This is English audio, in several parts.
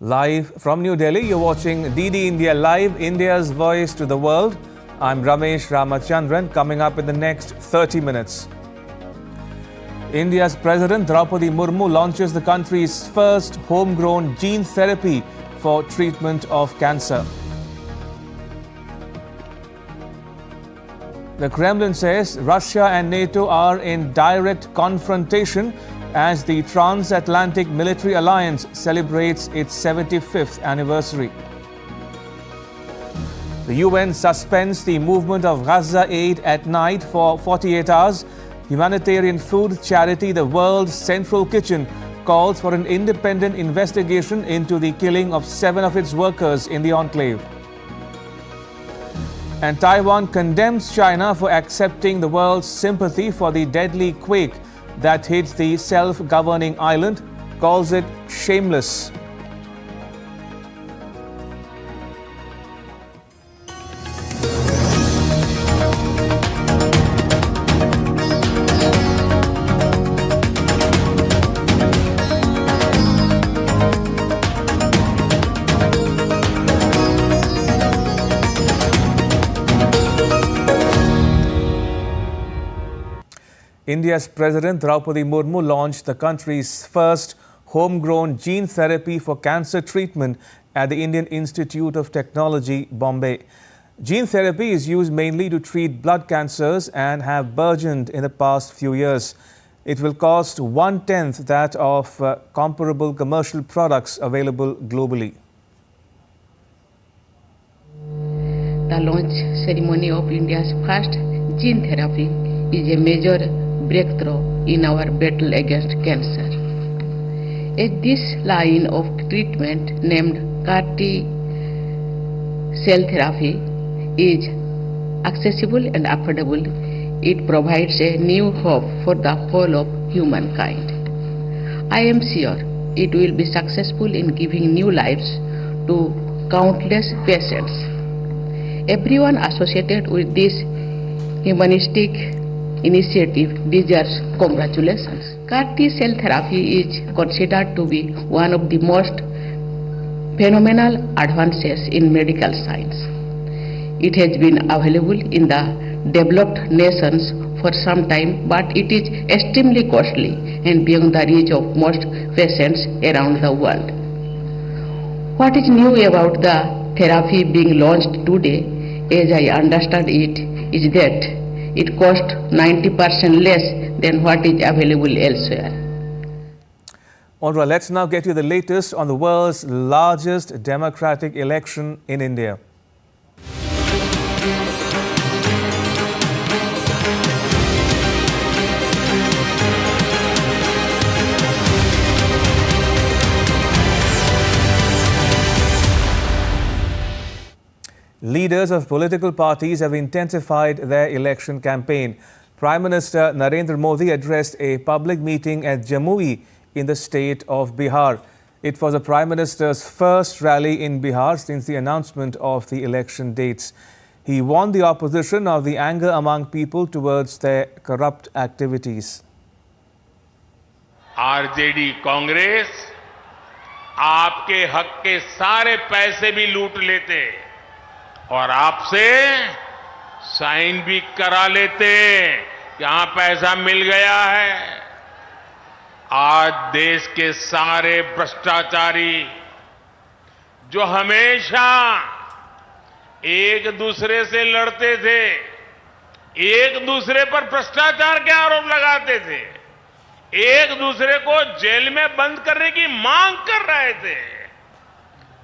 Live from New Delhi, you're watching DD India Live, India's voice to the world. I'm Ramesh Ramachandran. Coming up in the next 30 minutes. India's President Droupadi Murmu launches the country's first homegrown gene therapy for treatment of cancer. The Kremlin says Russia and NATO are in direct confrontation as the transatlantic military alliance celebrates its 75th anniversary. The UN suspends the movement of Gaza aid at night for 48 hours. Humanitarian food charity The World's Central Kitchen calls for an independent investigation into the killing of 7 of its workers in the enclave. And Taiwan condemns China for accepting the world's sympathy for the deadly quake that hit the self-governing island, calls it shameless. India's President Droupadi Murmu launched the country's first homegrown gene therapy for cancer treatment at the Indian Institute of Technology, Bombay. Gene therapy is used mainly to treat blood cancers and have burgeoned in the past few years. It will cost 1/10 that of comparable commercial products available globally. The launch ceremony of India's first gene therapy is a major breakthrough in our battle against cancer. This line of treatment, named CAR-T cell therapy, is accessible and affordable. It provides a new hope for the whole of humankind. I am sure it will be successful in giving new lives to countless patients. Everyone associated with this humanistic initiative deserves congratulations. CAR-T cell therapy is considered to be one of the most phenomenal advances in medical science. It has been available in the developed nations for some time, but it is extremely costly and beyond the reach of most patients around the world. What is new about the therapy being launched today, as I understand it, is that it costs 90% less than what is available elsewhere. All right, let's now get you the latest on the world's largest democratic election in India. Leaders of political parties have intensified their election campaign. Prime Minister Narendra Modi addressed a public meeting at Jamui in the state of Bihar. It was the Prime Minister's first rally in Bihar since the announcement of the election dates. He warned the opposition of the anger among people towards their corrupt activities. RJD Congress आपके हक के सारे पैसे भी लूट लेते और आपसे साइन भी करा लेते कि हाँ पैसा मिल गया है। आज देश के सारे भ्रष्टाचारी जो हमेशा एक दूसरे से लड़ते थे, एक दूसरे पर भ्रष्टाचार के आरोप लगाते थे, एक दूसरे को जेल में बंद करने की मांग कर रहे थे,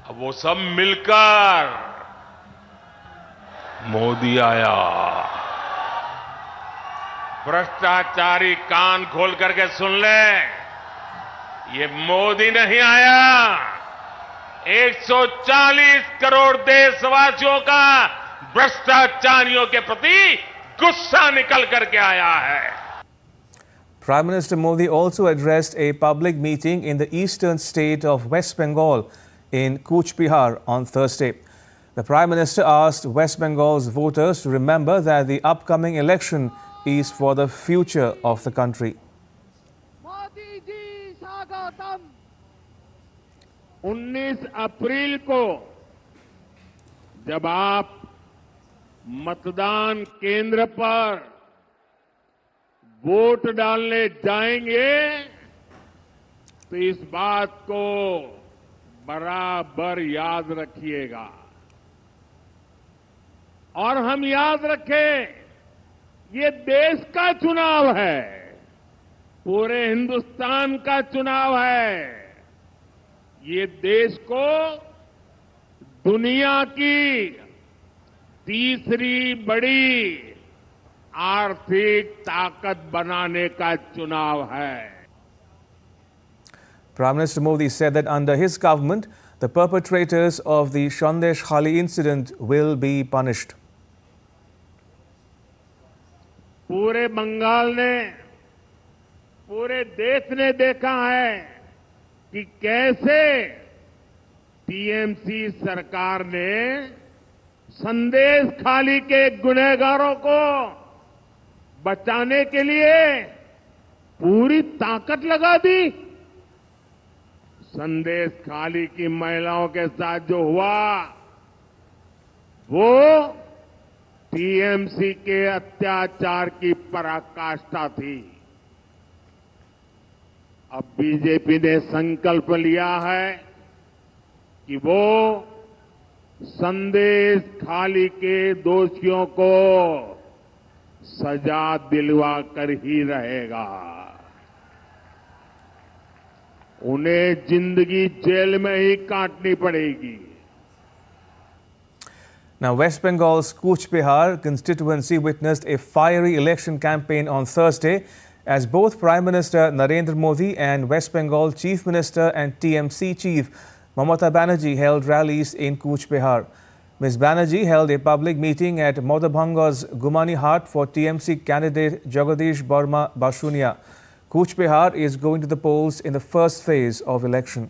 अब वो सब मिलकर मोदी आया। भ्रष्टाचारी कान खोल करके सुन ले, ये मोदी नहीं आया, 140 करोड़ देशवासियों का भ्रष्टाचारियों के प्रति गुस्सा निकल करके आया है। Prime Minister Modi also addressed a public meeting in the eastern state of West Bengal in Cooch Behar on Thursday. The Prime Minister asked West Bengal's voters to remember that the upcoming election is for the future of the country. 19 अप्रैल को जब आप मतदान केंद्र पर vote डालने जाएंगे तो इस बात को बराबर याद रखिएगा और हम याद रखें ये देश का चुनाव है, पूरे हिंदुस्तान का चुनाव है। ये देश को दुनिया की तीसरी बड़ी आर्थिक ताकत बनाने का चुनाव है। Prime Minister Modi said that under his government, the perpetrators of the Sandesh Khali incident will be punished. पूरे बंगाल ने, पूरे देश ने देखा है कि कैसे टीएमसी सरकार ने संदेश खाली के गुनहगारों को बचाने के लिए पूरी ताकत लगा दी। संदेश खाली की महिलाओं के साथ जो हुआ वो टीएमसी के अत्याचार की पराकाष्ठा थी। अब बीजेपी ने संकल्प लिया है कि वो संदेश खाली के दोषियों को सजा दिलवा कर ही रहेगा। उन्हें जिंदगी जेल में ही काटनी पड़ेगी। Now, West Bengal's Cooch Behar constituency witnessed a fiery election campaign on Thursday as both Prime Minister Narendra Modi and West Bengal Chief Minister and TMC Chief Mamata Banerjee held rallies in Cooch Behar. Ms. Banerjee held a public meeting at Modabhanga's Gumani Hart for TMC candidate Jagadish Barma Bashunia. Cooch Behar is going to the polls in the first phase of election.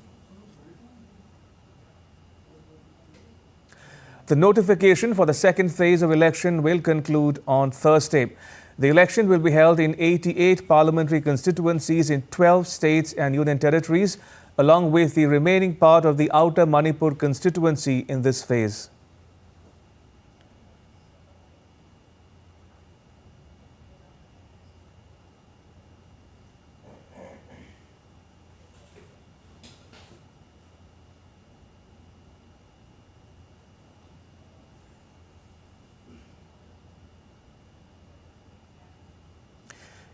The notification for the second phase of election will conclude on Thursday. The election will be held in 88 parliamentary constituencies in 12 states and union territories, along with the remaining part of the outer Manipur constituency in this phase.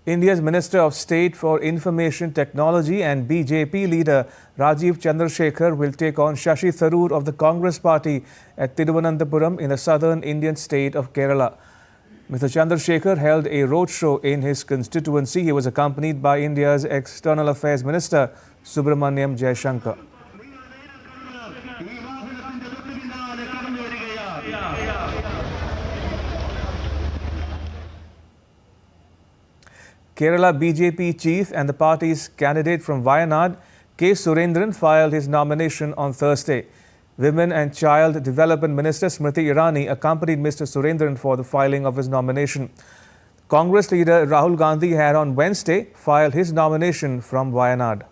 India's Minister of State for Information Technology and BJP leader Rajiv Chandrasekhar will take on Shashi Tharoor of the Congress Party at Thiruvananthapuram in the southern Indian state of Kerala. Mr. Chandrasekhar held a roadshow in his constituency. He was accompanied by India's External Affairs Minister Subramaniam Jaishankar. Kerala BJP chief and the party's candidate from Wayanad, K. Surendran, filed his nomination on Thursday. Women and Child Development Minister Smriti Irani accompanied Mr. Surendran for the filing of his nomination. Congress leader Rahul Gandhi had on Wednesday filed his nomination from Wayanad.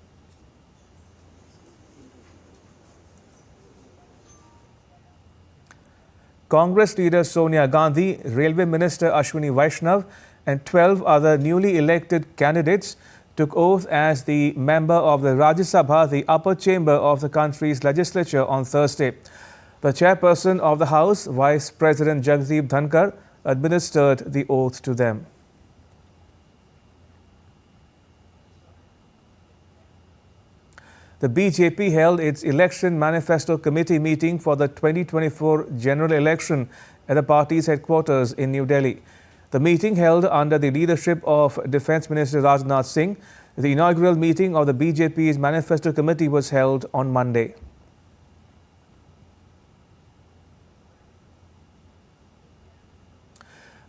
Congress leader Sonia Gandhi, Railway Minister Ashwini Vaishnav, and 12 other newly elected candidates took oath as the member of the Rajya Sabha, the upper chamber of the country's legislature, on Thursday. The chairperson of the House, Vice President Jagdeep Dhankar, administered the oath to them. The BJP held its Election Manifesto Committee meeting for the 2024 general election at the party's headquarters in New Delhi. The meeting held under the leadership of Defence Minister Rajnath Singh. The inaugural meeting of the BJP's Manifesto Committee was held on Monday.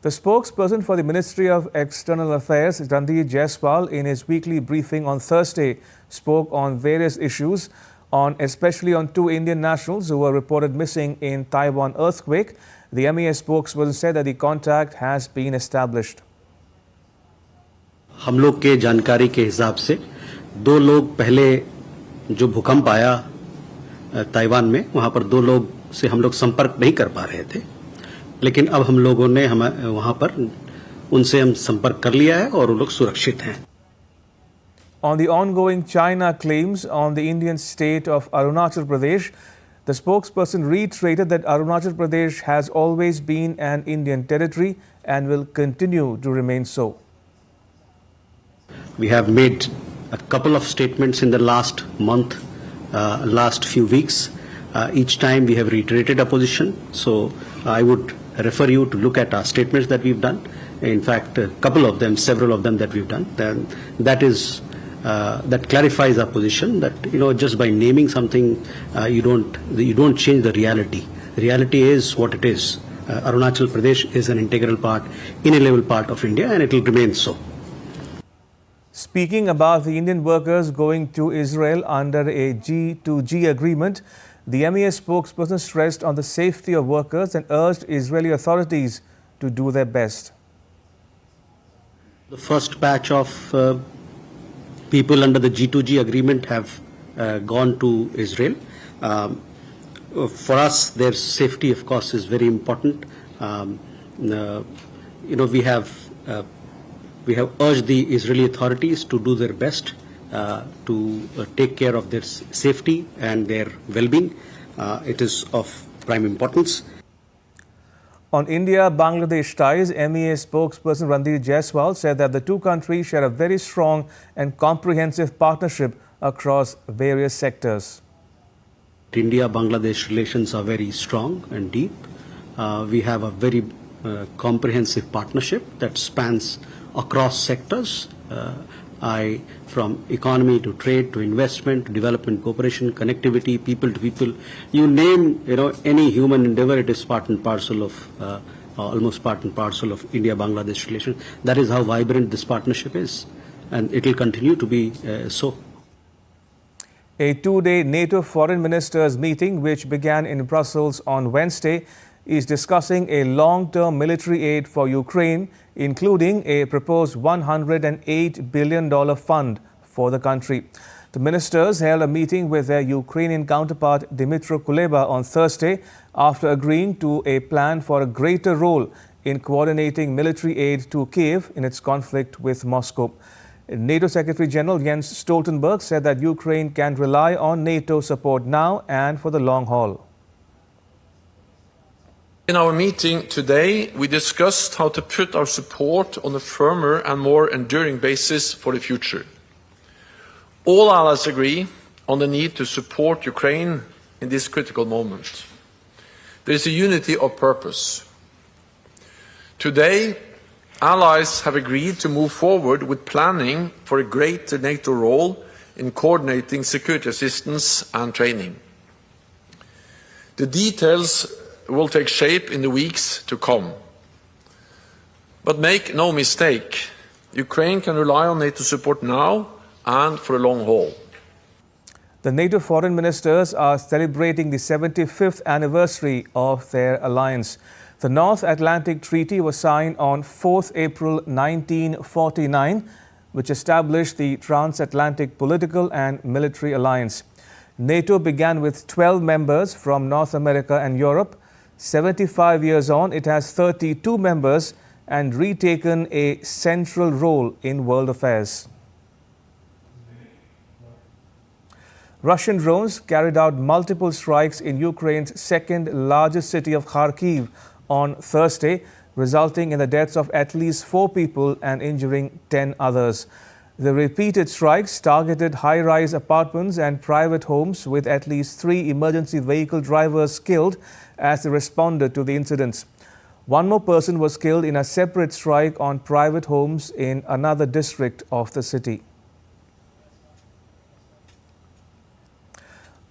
The spokesperson for the Ministry of External Affairs, Randeep Jaiswal, in his weekly briefing on Thursday, spoke on various issues, especially on two Indian nationals who were reported missing in Taiwan earthquake. The MEA spokesperson said that the contact has been established. हम लोग के जानकारी के हिसाब से दो लोग पहले जो भूकंप आया ताइवान में, वहाँ पर 2 लोग से हम लोग संपर्क नहीं कर पा रहे थे, लेकिन अब हम लोगों ने वहाँ पर उनसे हम संपर्क कर लिया है और वो लोग सुरक्षित हैं। On the ongoing China claims on the Indian state of Arunachal Pradesh, the spokesperson reiterated that Arunachal Pradesh has always been an Indian territory and will continue to remain so. We have made a couple of statements in the last month, last few weeks. Each time we have reiterated our position. So I would refer you to look at our statements that we've done. In fact, a couple of them, several of them that we've done. Then that clarifies our position. That just by naming something, you don't change the reality. The reality is what it is. Arunachal Pradesh is an integral part, inalienable part of India, and it will remain so. Speaking about the Indian workers going to Israel under a G2G agreement, the MES spokesperson stressed on the safety of workers and urged Israeli authorities to do their best. The first batch of people under the G2G agreement have gone to Israel. For us, their safety, of course, is very important. We have urged the Israeli authorities to do their best to take care of their safety and their well-being. It is of prime importance. On India-Bangladesh ties, MEA spokesperson Randir Jaiswal said that the two countries share a very strong and comprehensive partnership across various sectors. India-Bangladesh relations are very strong and deep. We have a very comprehensive partnership that spans across sectors, from economy to trade to investment to development cooperation, connectivity, people to people. You name any human endeavor, it is part and parcel of almost part and parcel of India-Bangladesh relations. That is how vibrant this partnership is, and it will continue to be so. A two-day NATO foreign ministers meeting, which began in Brussels on Wednesday, is discussing a long-term military aid for Ukraine, including a proposed $108 billion fund for the country. The ministers held a meeting with their Ukrainian counterpart Dmytro Kuleba on Thursday after agreeing to a plan for a greater role in coordinating military aid to Kiev in its conflict with Moscow. NATO Secretary General Jens Stoltenberg said that Ukraine can rely on NATO support now and for the long haul. In our meeting today, we discussed how to put our support on a firmer and more enduring basis for the future. All allies agree on the need to support Ukraine in this critical moment. There is a unity of purpose. Today, allies have agreed to move forward with planning for a greater NATO role in coordinating security assistance and training. The details will take shape in the weeks to come. But make no mistake, Ukraine can rely on NATO support now and for the long haul. The NATO foreign ministers are celebrating the 75th anniversary of their alliance. The North Atlantic Treaty was signed on 4th April 1949, which established the transatlantic political and military alliance. NATO began with 12 members from North America and Europe. 75 years on, it has 32 members and retaken a central role in world affairs. Russian drones carried out multiple strikes in Ukraine's second largest city of Kharkiv on Thursday, resulting in the deaths of at least 4 people and injuring 10 others. The repeated strikes targeted high-rise apartments and private homes, with at least 3 emergency vehicle drivers killed as they responded to the incidents. One more person was killed in a separate strike on private homes in another district of the city.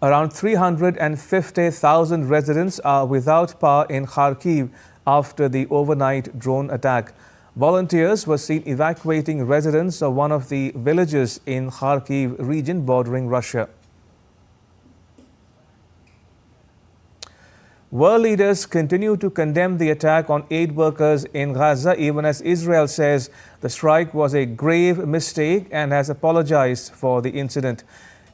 Around 350,000 residents are without power in Kharkiv after the overnight drone attack. Volunteers were seen evacuating residents of one of the villages in Kharkiv region bordering Russia. World leaders continue to condemn the attack on aid workers in Gaza, even as Israel says the strike was a grave mistake and has apologized for the incident.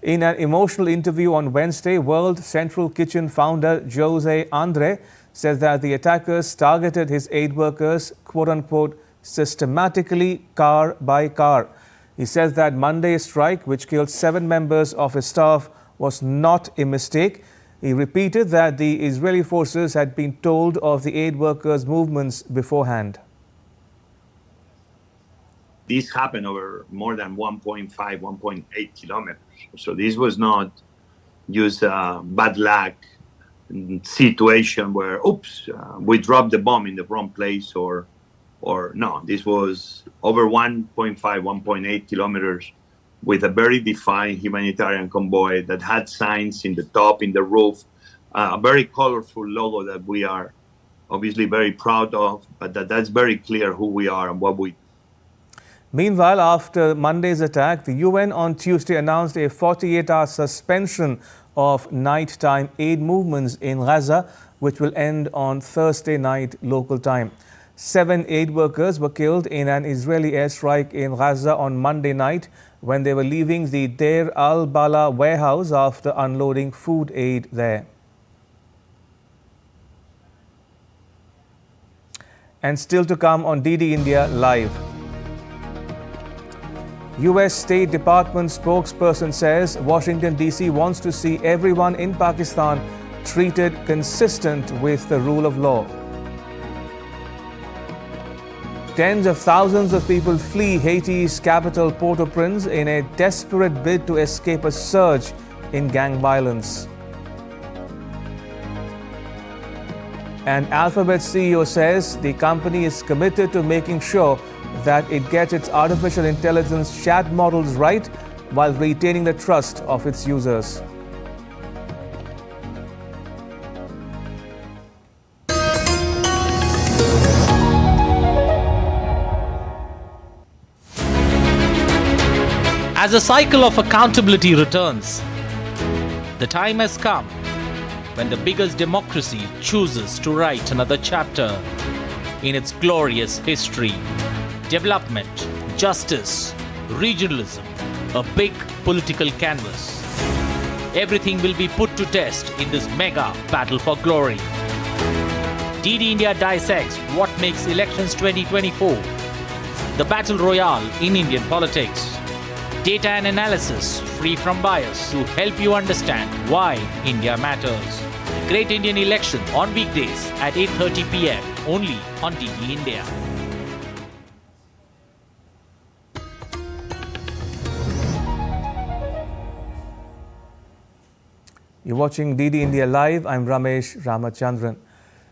In an emotional interview on Wednesday, World Central Kitchen founder Jose Andre says that the attackers targeted his aid workers, quote-unquote, systematically, car by car. He says that Monday's strike, which killed 7 members of his staff, was not a mistake. He repeated that the Israeli forces had been told of the aid workers' movements beforehand. This happened over more than 1.5, 1.8 kilometers. So this was not just a bad luck situation where, oops, we dropped the bomb in the wrong place or no, this was over 1.5, 1.8 kilometers with a very defined humanitarian convoy that had signs in the top, in the roof, a very colorful logo that we are obviously very proud of, but that's very clear who we are and what we do. Meanwhile, after Monday's attack, the UN on Tuesday announced a 48-hour suspension of nighttime aid movements in Gaza, which will end on Thursday night local time. 7 aid workers were killed in an Israeli airstrike in Gaza on Monday night when they were leaving the Deir al-Bala warehouse after unloading food aid there. And still to come on DD India Live. U.S. State Department spokesperson says Washington, D.C. wants to see everyone in Pakistan treated consistent with the rule of law. Tens of thousands of people flee Haiti's capital Port-au-Prince in a desperate bid to escape a surge in gang violence. And Alphabet CEO says the company is committed to making sure that it gets its artificial intelligence chat models right while retaining the trust of its users. As the cycle of accountability returns, the time has come when the biggest democracy chooses to write another chapter in its glorious history. Development, justice, regionalism, a big political canvas. Everything will be put to test in this mega battle for glory. DD India dissects what makes elections 2024 the battle royale in Indian politics. Data and analysis free from bias to help you understand why India matters. Great Indian Election on weekdays at 8:30 p.m. only on DD India. You're watching DD India Live. I'm Ramesh Ramachandran.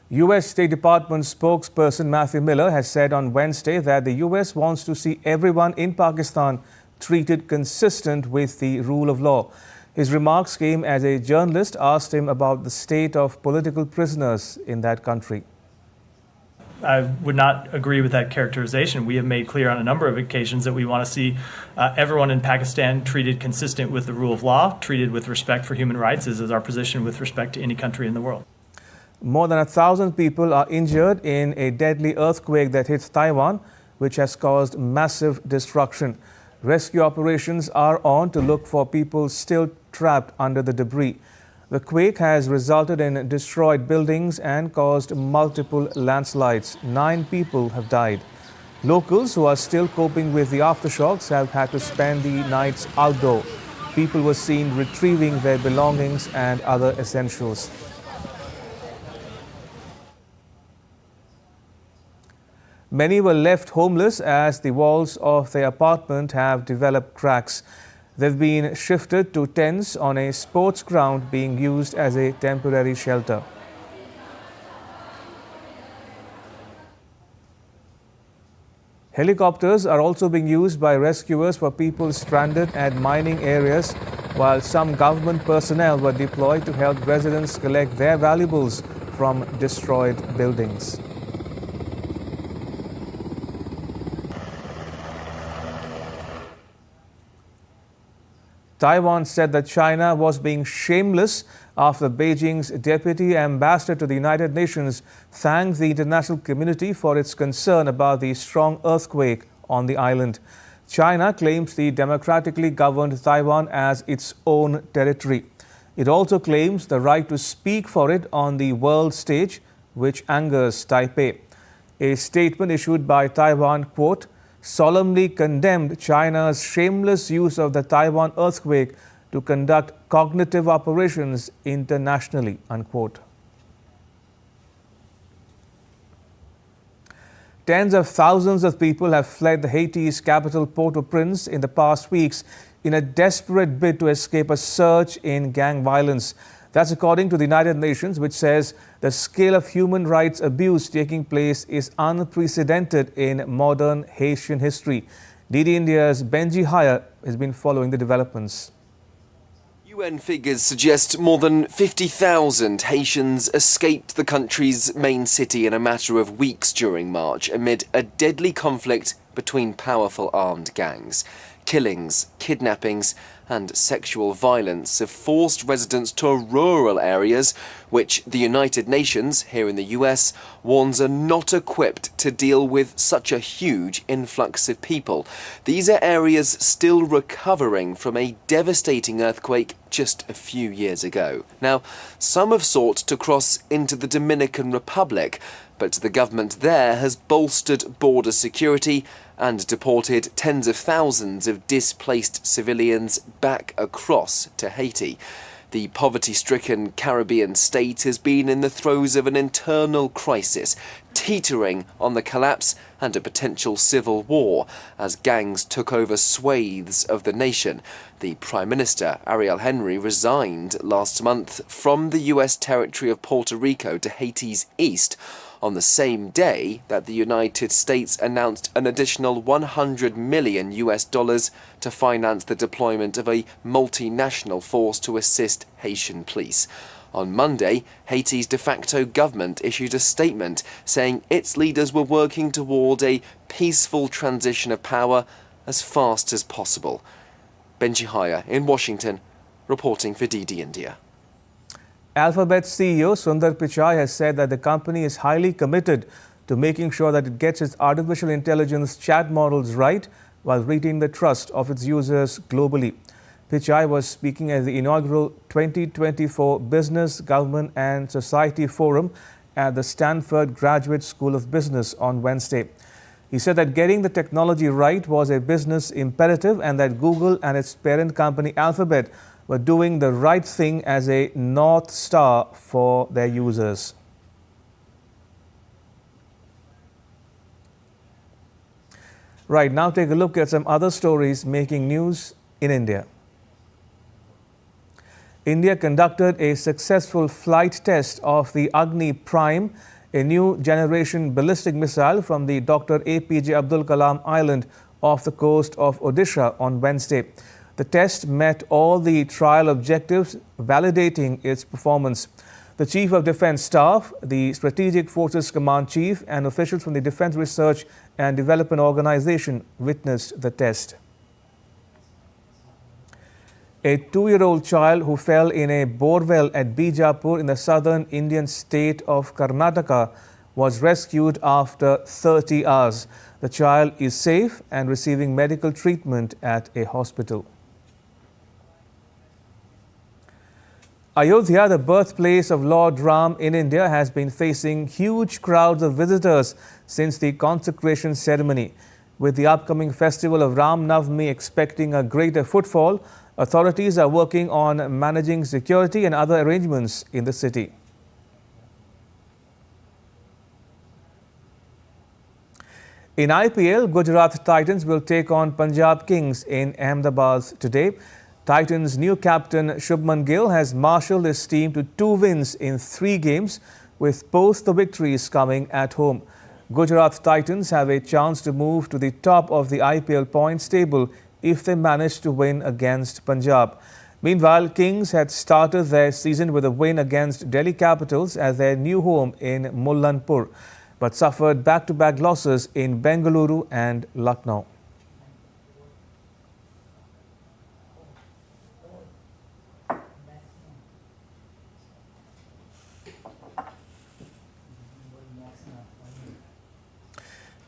U.S. State Department spokesperson Matthew Miller has said on Wednesday that the U.S. wants to see everyone in Pakistan treated consistent with the rule of law. His remarks came as a journalist asked him about the state of political prisoners in that country. I would not agree with that characterization. We have made clear on a number of occasions that we want to see everyone in Pakistan treated consistent with the rule of law, treated with respect for human rights, as is our position with respect to any country in the world. More than 1,000 people are injured in a deadly earthquake that hit Taiwan, which has caused massive destruction. Rescue operations are on to look for people still trapped under the debris. The quake has resulted in destroyed buildings and caused multiple landslides. 9 people have died. Locals who are still coping with the aftershocks have had to spend the nights outdoor. People were seen retrieving their belongings and other essentials. Many were left homeless as the walls of their apartment have developed cracks. They've been shifted to tents on a sports ground being used as a temporary shelter. Helicopters are also being used by rescuers for people stranded at mining areas, while some government personnel were deployed to help residents collect their valuables from destroyed buildings. Taiwan said that China was being shameless after Beijing's deputy ambassador to the United Nations thanked the international community for its concern about the strong earthquake on the island. China claims the democratically governed Taiwan as its own territory. It also claims the right to speak for it on the world stage, which angers Taipei. A statement issued by Taiwan, quote, solemnly condemned China's shameless use of the Taiwan earthquake to conduct cognitive operations internationally, unquote. Tens of thousands of people have fled Haiti's capital Port-au-Prince in the past weeks in a desperate bid to escape a surge in gang violence. That's according to the United Nations, which says the scale of human rights abuse taking place is unprecedented in modern Haitian history. DD India's Benji Haya has been following the developments. UN figures suggest more than 50,000 Haitians escaped the country's main city in a matter of weeks during March amid a deadly conflict between powerful armed gangs. Killings, kidnappings and sexual violence have forced residents to rural areas which the United Nations, here in the US, warns are not equipped to deal with such a huge influx of people. These are areas still recovering from a devastating earthquake just a few years ago. Now, some have sought to cross into the Dominican Republic, but the government there has bolstered border security and deported tens of thousands of displaced civilians back across to Haiti. The poverty-stricken Caribbean state has been in the throes of an internal crisis, teetering on the collapse and a potential civil war as gangs took over swathes of the nation. The Prime Minister, Ariel Henry, resigned last month from the US territory of Puerto Rico to Haiti's east, on the same day that the United States announced an additional $100 million to finance the deployment of a multinational force to assist Haitian police. On Monday, Haiti's de facto government issued a statement saying its leaders were working toward a peaceful transition of power as fast as possible. Benji Haya in Washington, reporting for DD India. Alphabet CEO Sundar Pichai has said that the company is highly committed to making sure that it gets its artificial intelligence chat models right while retaining the trust of its users globally. Pichai was speaking at the inaugural 2024 Business, Government and Society Forum at the Stanford Graduate School of Business on Wednesday. He said that getting the technology right was a business imperative and that Google and its parent company Alphabet were doing the right thing as a North Star for their users. Right, now take a look at some other stories making news in India. India conducted a successful flight test of the Agni Prime, a new generation ballistic missile from the Dr. APJ Abdul Kalam Island off the coast of Odisha on Wednesday. The test met all the trial objectives, validating its performance. The Chief of Defence Staff, the Strategic Forces Command Chief and officials from the Defence Research and Development Organisation witnessed the test. A 2-year-old child who fell in a borewell at Bijapur in the southern Indian state of Karnataka was rescued after 30 hours. The child is safe and receiving medical treatment at a hospital. Ayodhya, the birthplace of Lord Ram in India, has been facing huge crowds of visitors since the consecration ceremony. With the upcoming festival of Ram Navami expecting a greater footfall, authorities are working on managing security and other arrangements in the city. In IPL, Gujarat Titans will take on Punjab Kings in Ahmedabad today. Titans' new captain Shubman Gill has marshalled his team to 2 wins in 3 games, with both the victories coming at home. Gujarat Titans have a chance to move to the top of the IPL points table if they manage to win against Punjab. Meanwhile, Kings had started their season with a win against Delhi Capitals at their new home in Mullanpur, but suffered back-to-back losses in Bengaluru and Lucknow.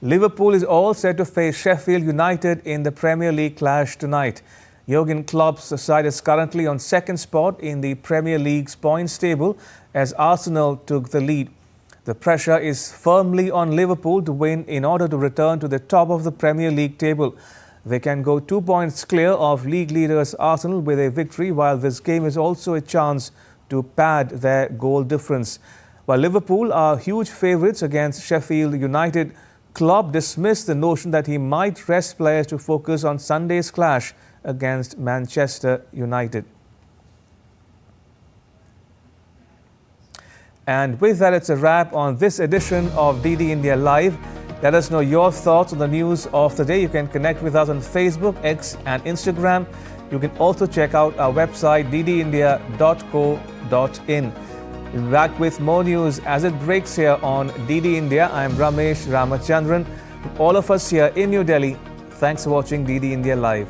Liverpool is all set to face Sheffield United in the Premier League clash tonight. Jurgen Klopp's side is currently on second spot in the Premier League's points table as Arsenal took the lead. The pressure is firmly on Liverpool to win in order to return to the top of the Premier League table. They can go 2 points clear of league leaders Arsenal with a victory, while this game is also a chance to pad their goal difference. While Liverpool are huge favourites against Sheffield United, Klopp dismissed the notion that he might rest players to focus on Sunday's clash against Manchester United. And with that, it's a wrap on this edition of DD India Live. Let us know your thoughts on the news of the day. You can connect with us on Facebook, X and Instagram. You can also check out our website ddindia.co.in. We'll be back with more news as it breaks here on DD India. I am Ramesh Ramachandran. From all of us here in New Delhi, thanks for watching DD India Live.